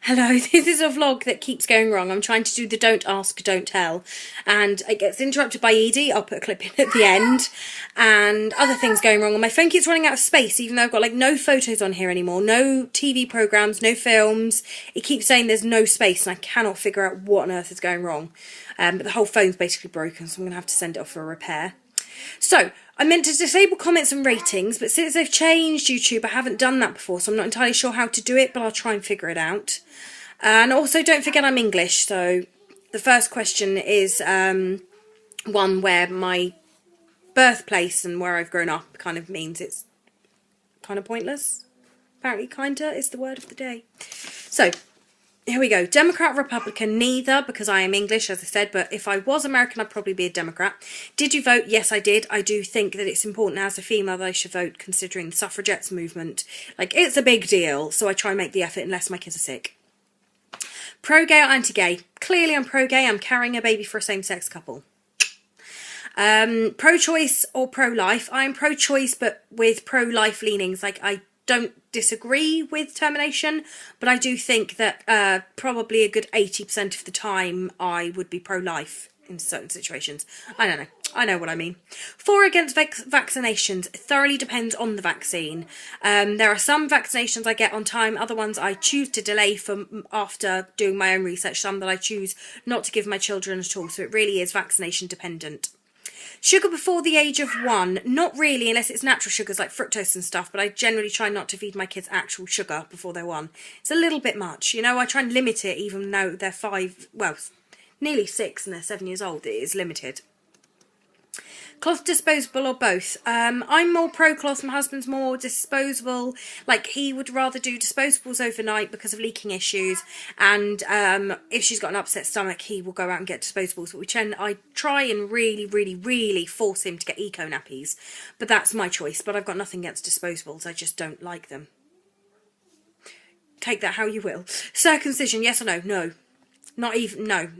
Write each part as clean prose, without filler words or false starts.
Hello, this is a vlog that keeps going wrong. I'm trying to do the don't ask, don't tell, and it gets interrupted by Edie. I'll put a clip in at the end, and other things going wrong. And my phone keeps running out of space, even though I've got like no photos on here anymore, no TV programmes, no films. It keeps saying there's no space, and I cannot figure out what on earth is going wrong. But the whole phone's basically broken, so I'm going to have to send it off for a repair. So, I meant to disable comments and ratings, but since they've changed YouTube, I haven't done that before, so I'm not entirely sure how to do it, but I'll try and figure it out. And also, don't forget I'm English, so the first question is one where my birthplace and where I've grown up kind of means it's kind of pointless. Apparently, kinda is the word of the day. So, here we go. Democrat, Republican, neither, because I am English, as I said, but if I was American, I'd probably be a Democrat. Did you vote? Yes, I did. I do think that it's important as a female that I should vote, considering the suffragettes movement. Like, it's a big deal, so I try and make the effort unless my kids are sick. Pro-gay or anti-gay? Clearly I'm pro-gay. I'm carrying a baby for a same-sex couple. Pro-choice or pro-life? I'm pro-choice, but with pro-life leanings. Like, I don't disagree with termination, but I do think that probably a good 80% of the time I would be pro-life in certain situations. I don't know. I know what I mean. For or against vaccinations? It thoroughly depends on the vaccine. There are some vaccinations I get on time, other ones I choose to delay for after doing my own research, some that I choose not to give my children at all, so it really is vaccination dependent. Sugar before the age of 1? Not really, unless it's natural sugars like fructose and stuff, but I generally try not to feed my kids actual sugar before they're 1. It's a little bit much, you know. I try and limit it even though they're 5, well, nearly 6 and they're 7 years old. It is limited. Cloth disposable or both? I'm more pro-cloth, my husband's more disposable. Like, he would rather do disposables overnight because of leaking issues, and if she's got an upset stomach, he will go out and get disposables. But I try and really force him to get eco nappies, but that's my choice. But I've got nothing against disposables, I just don't like them. Take that how you will. Circumcision, yes or no? No. Not even, no.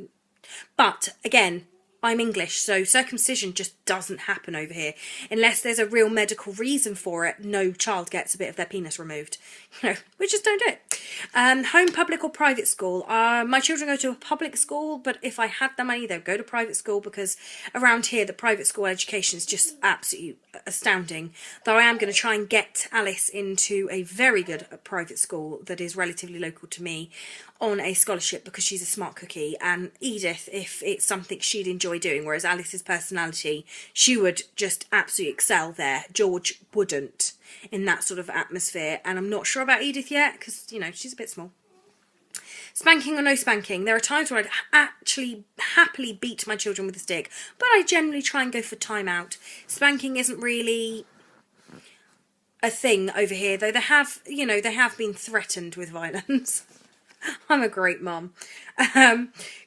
But, again, I'm English, so circumcision just doesn't happen over here. Unless there's a real medical reason for it, no child gets a bit of their penis removed. You know, we just don't do it. Home, public or private school? My children go to a public school, but if I had the money, they'd go to private school, because around here, the private school education is just absolutely astounding. Though I am going to try and get Alice into a very good private school that is relatively local to me on a scholarship, because she's a smart cookie, and Edith, if it's something she'd enjoy doing, whereas Alice's personality, she would just absolutely excel there. George wouldn't in that sort of atmosphere, and I'm not sure about Edith yet, because, you know, she's a bit small. Spanking or no spanking? There are times where I'd actually happily beat my children with a stick, but I generally try and go for time out. Spanking isn't really a thing over here, though they have, you know, they have been threatened with violence. I'm a great mum.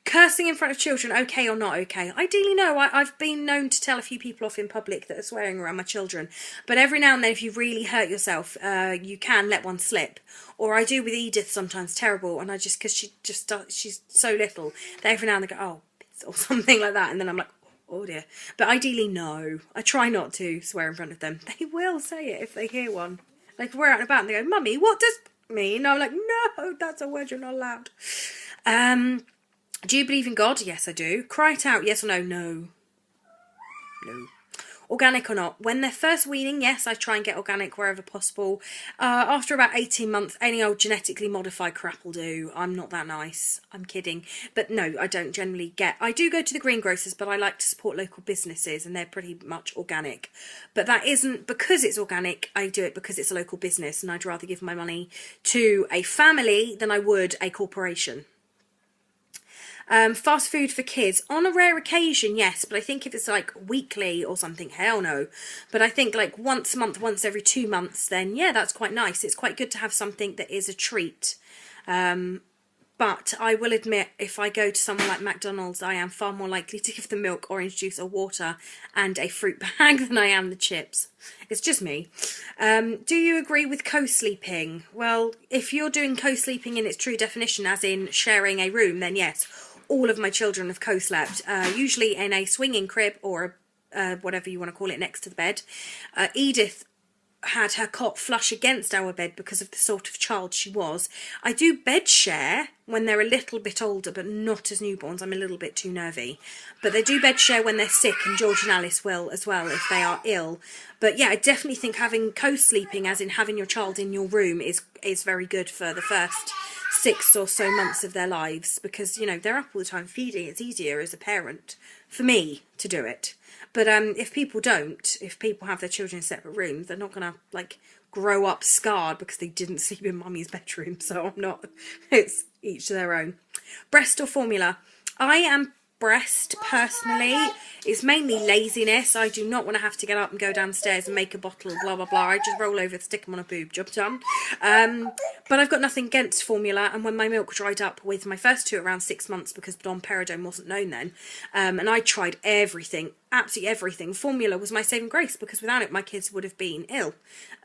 Cursing in front of children, okay or not okay? Ideally, no. I've been known to tell a few people off in public that are swearing around my children. But every now and then, if you really hurt yourself, you can let one slip. Or I do with Edith sometimes, terrible. And I just, because she's so little, that every now and then I go, oh, or something like that. And then I'm like, oh dear. But ideally, no. I try not to swear in front of them. They will say it if they hear one. Like, we're out and about and they go, Mummy, what does mean? I'm like, no, that's a word you're not allowed. Do you believe in God? Yes, I do. Cry it out, yes or no? No. No. Organic or not? When they're first weaning, yes, I try and get organic wherever possible. After about 18 months, any old genetically modified crap will do. I'm not that nice. I'm kidding. But no, I don't generally get... I do go to the greengrocers, but I like to support local businesses, and they're pretty much organic. But that isn't because it's organic. I do it because it's a local business, and I'd rather give my money to a family than I would a corporation. Fast food for kids, on a rare occasion, yes, but I think if it's like weekly or something, hell no. But I think like once a month, once every 2 months, then yeah, that's quite nice. It's quite good to have something that is a treat. But I will admit, if I go to somewhere like McDonald's, I am far more likely to give them milk, orange juice or water and a fruit bag than I am the chips. It's just me. Do you agree with co-sleeping? Well, if you're doing co-sleeping in its true definition, as in sharing a room, then yes. All of my children have co-slept, usually in a swinging crib or whatever you want to call it, next to the bed. Edith had her cot flush against our bed because of the sort of child she was. I do bed share when they're a little bit older, but not as newborns. I'm a little bit too nervy. But they do bed share when they're sick, and George and Alice will as well if they are ill. But yeah, I definitely think having co-sleeping, as in having your child in your room, is very good for the first 6 or so months of their lives, because, you know, they're up all the time feeding. It's easier as a parent for me to do it. But if people don't, if people have their children in separate rooms, they're not going to, like, grow up scarred because they didn't sleep in mummy's bedroom. So I'm not, it's each to their own. Breast or formula? I am breast, personally. It's mainly laziness. I do not want to have to get up and go downstairs and make a bottle, blah, blah, blah. I just roll over, stick them on a boob, job done. But I've got nothing against formula, and when my milk dried up with my first two around 6 months, because domperidone wasn't known then, and I tried everything, absolutely everything. Formula was my saving grace, because without it my kids would have been ill,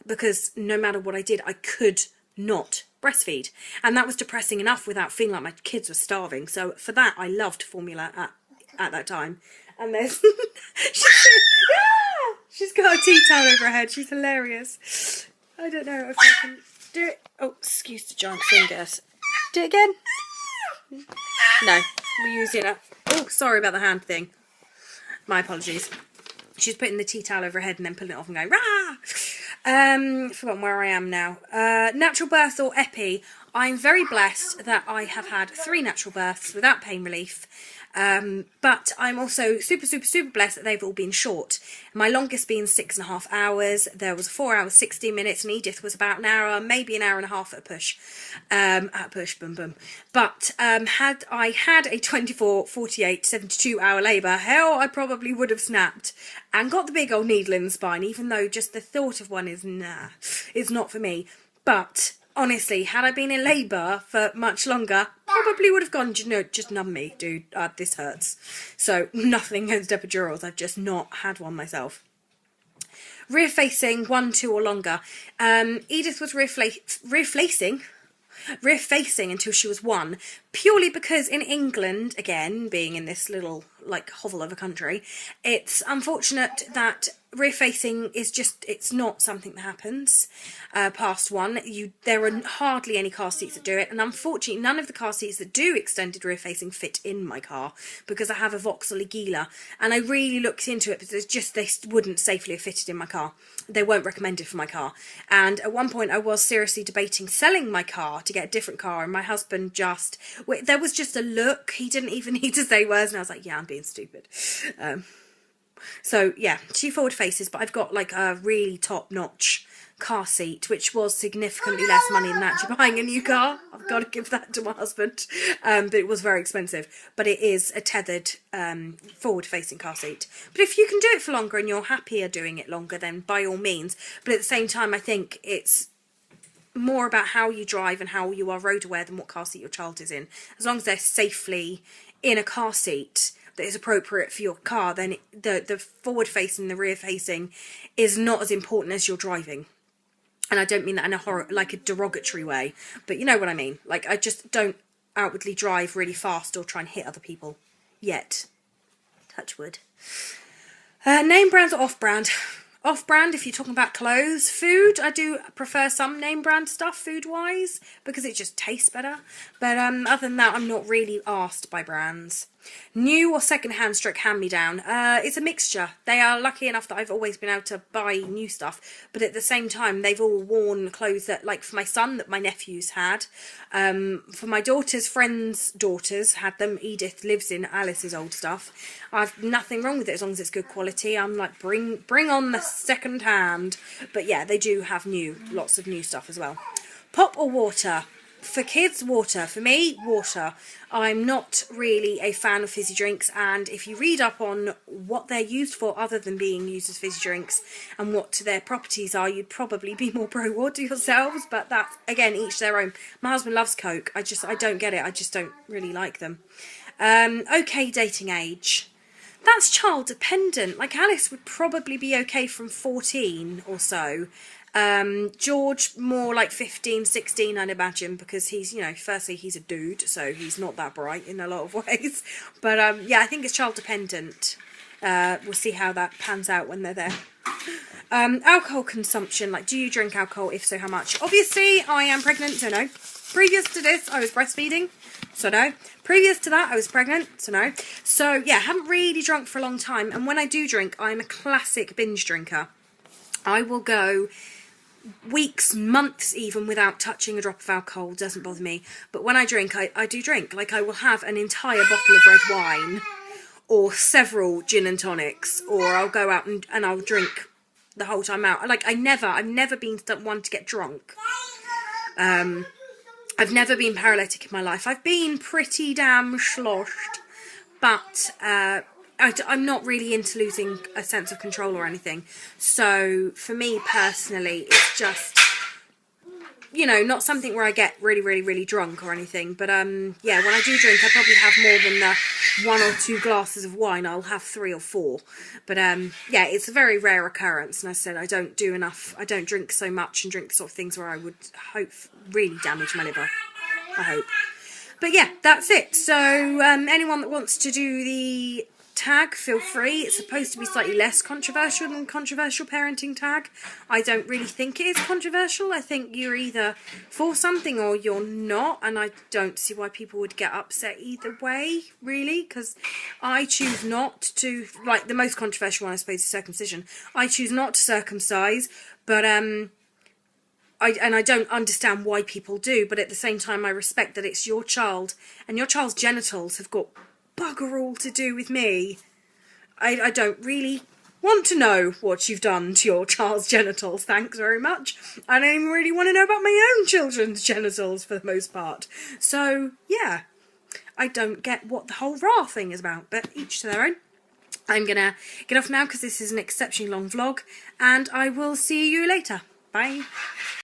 because no matter what I did, I could not breastfeed, and that was depressing enough without feeling like my kids were starving. So for that, I loved formula at that time. And there's she's got a tea towel over her head. She's hilarious. I don't know if I can do it. Oh, excuse the giant fingers. Do it again. No, we're using a. Oh, sorry about the hand thing. My apologies. She's putting the tea towel over her head and then pulling it off and going, rah! Forgotten where I am now. Natural birth or epi. I'm very blessed that I have had 3 natural births without pain relief. But I'm also super, super, super blessed that they've all been short. My longest being 6.5 hours. There was 4 hours, 16 minutes, and Edith was about an hour, maybe an hour and a half at a push. Boom, boom. But had I had a 24, 48, 72 hour labour, hell, I probably would have snapped and got the big old needle in the spine, even though just the thought of one is, nah, it's not for me. But honestly, had I been in labour for much longer, probably would have gone, you know, just numb me, dude, this hurts. So, nothing against epidurals, I've just not had one myself. Rear facing, 1, 2 or longer. Edith was rear facing until she was 1, purely because in England, again, being in this little, like, hovel of a country, it's unfortunate that rear facing is just, it's not something that happens past 1. There are hardly any car seats that do it, and unfortunately none of the car seats that do extended rear facing fit in my car, because I have a Vauxhall Agila, and I really looked into it, but it's just, they wouldn't safely have fitted in my car. They weren't recommended for my car, and at one point I was seriously debating selling my car to get a different car, and my husband just, there was just a look, he didn't even need to say words, and I was like, yeah, I'm being stupid. So yeah, 2 forward faces, but I've got like a really top-notch car seat, which was significantly less money than actually buying a new car. I've got to give that to my husband, but it was very expensive. But it is a tethered forward-facing car seat. But if you can do it for longer and you're happier doing it longer, then by all means. But at the same time, I think it's more about how you drive and how you are road aware than what car seat your child is in. As long as they're safely in a car seat that is appropriate for your car, then the forward facing, the rear facing is not as important as your driving. And I don't mean that in a derogatory way, but you know what I mean. Like, I just don't outwardly drive really fast or try and hit other people yet. Touch wood. Name brands or off-brand? Off-brand, if you're talking about clothes. Food, I do prefer some name brand stuff food-wise, because it just tastes better. But other than that, I'm not really asked by brands. New or second-hand stroke hand-me-down? It's a mixture. They are lucky enough that I've always been able to buy new stuff, but at the same time, they've all worn clothes that, like for my son, that my nephews had. For my daughter's friends' daughters had them. Edith lives in Alice's old stuff. I've nothing wrong with it as long as it's good quality. I'm like, bring on the second-hand. But yeah, they do have lots of new stuff as well. Pop or water? For kids, water. For me, water. I'm not really a fan of fizzy drinks, and if you read up on what they're used for other than being used as fizzy drinks and what their properties are, you'd probably be more pro-water yourselves, but that's, again, each their own. My husband loves Coke. I don't get it. I just don't really like them. Okay, dating age. That's child dependent. Like, Alice would probably be okay from 14 or so. George, more like 15, 16, I'd imagine, because he's, you know, firstly, he's a dude, so he's not that bright in a lot of ways. But, yeah, I think it's child dependent. We'll see how that pans out when they're there. Alcohol consumption, like, do you drink alcohol? If so, how much? Obviously, I am pregnant, so no. Previous to this, I was breastfeeding, so no. Previous to that, I was pregnant, so no. So, yeah, haven't really drunk for a long time, and when I do drink, I'm a classic binge drinker. I will go weeks, months even, without touching a drop of alcohol. Doesn't bother me. But when I drink, I do drink. Like, I will have an entire bottle of red wine, or several gin and tonics, or I'll go out and I'll drink the whole time out. Like, I've never been one to get drunk. I've never been paralytic in my life. I've been pretty damn sloshed, but I'm not really into losing a sense of control or anything. So for me personally, it's just, you know, not something where I get really, really, really drunk or anything. But yeah, when I do drink, I probably have more than the 1 or 2 glasses of wine. I'll have 3 or 4. But yeah, it's a very rare occurrence. And I said I don't do enough. I don't drink so much and drink sort of things where I would hope really damage my liver. I hope. But yeah, that's it. So anyone that wants to do the tag, feel free. It's supposed to be slightly less controversial than controversial parenting tag. I don't really think it is controversial. I think you're either for something or you're not, and I don't see why people would get upset either way, really, because I choose not to, like, the most controversial one I suppose is circumcision. I choose not to circumcise, but I don't understand why people do, but at the same time I respect that it's your child, and your child's genitals have got bugger all to do with me. I don't really want to know what you've done to your child's genitals, thanks very much. I don't even really want to know about my own children's genitals for the most part. So, yeah, I don't get what the whole raw thing is about, but each to their own. I'm gonna get off now because this is an exceptionally long vlog, and I will see you later. Bye.